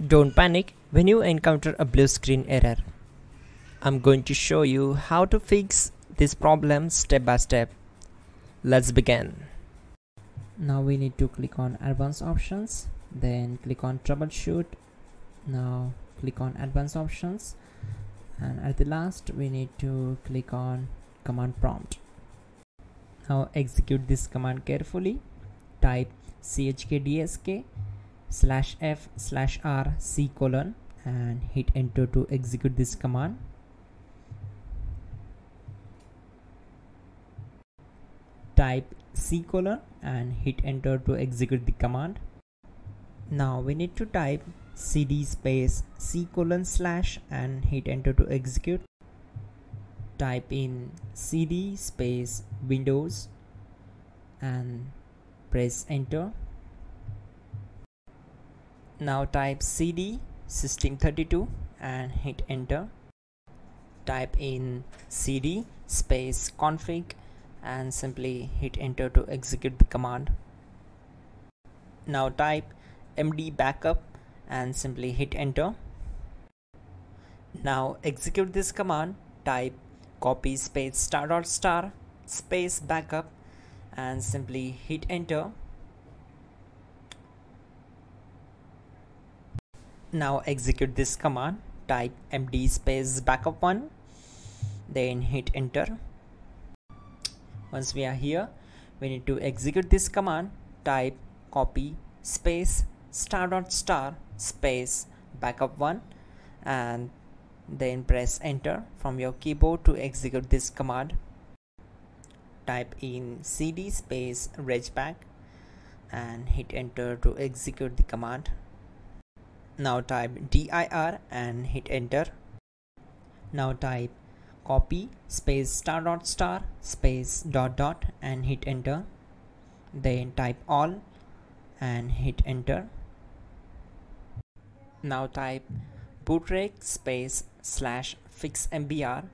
Don't panic when you encounter a blue screen error. I'm going to show you how to fix this problem step by step. Let's begin. Now we need to click on advanced options, then click on troubleshoot. Now click on advanced options, and at the last we need to click on command prompt. Now execute this command carefully. Type chkdsk /f/r c : and hit enter to execute this command. Type c : and hit enter to execute the command. Now we need to type cd space c : / and hit enter to execute. Type in cd space Windows and press enter. Now type cd system32 and hit enter. Type in cd space config and simply hit enter to execute the command. Now type md backup and simply hit enter. Now execute this command. Type copy space ** space backup and simply hit enter. Now execute this command. Type md space backup1, then hit enter. Once we are here, we need to execute this command. Type copy space ** space backup1 and then press enter from your keyboard to execute this command. Type in cd space regback and hit enter to execute the command. Now type dir and hit enter. Now type copy space ** space ... and hit enter. Then type all and hit enter. Now type bootrec space /fixmbr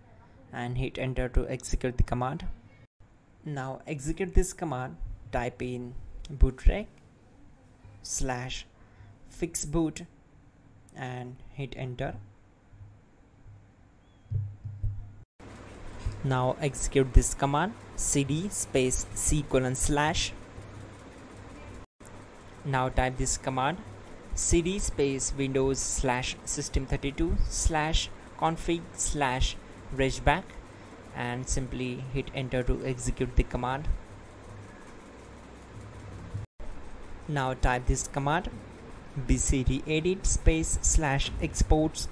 and hit enter to execute the command. Now execute this command. Type in bootrec /fixboot and hit enter. Now execute this command. cd space c : /. Now type this command. cd space Windows /system32 /config /regback and simply hit enter to execute the command. Now type this command. bcd edit space /exports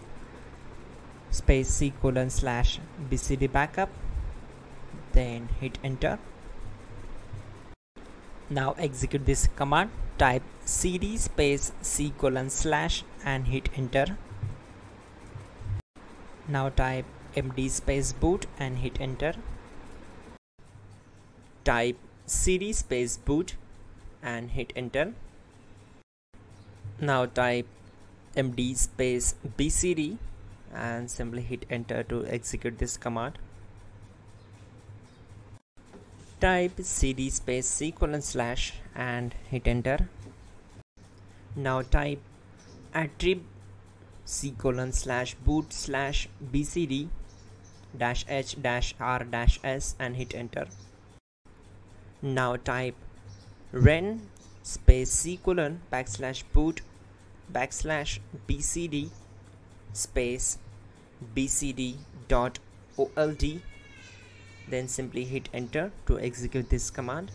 space c : /bcd backup, then hit enter. Now execute this command. Type cd space c : / and hit enter. Now type md space boot and hit enter. Type cd space boot and hit enter. Now type md space bcd and simply hit enter to execute this command. Type cd space c : / and hit enter. Now type attrib c : /boot /bcd -h -r-s and hit enter. Now type ren space c : /boot /bcd space bcd.old, then simply hit enter to execute this command.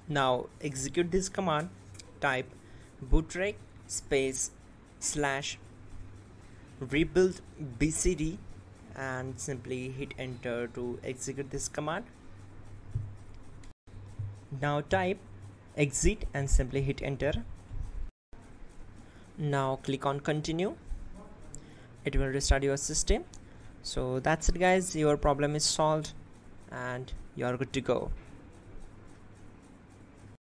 Now execute this command. Type bootrec space /rebuild bcd and simply hit enter to execute this command. Now type exit and simply hit enter. Now click on continue. It will restart your system. So that's it guys, your problem is solved and you are good to go.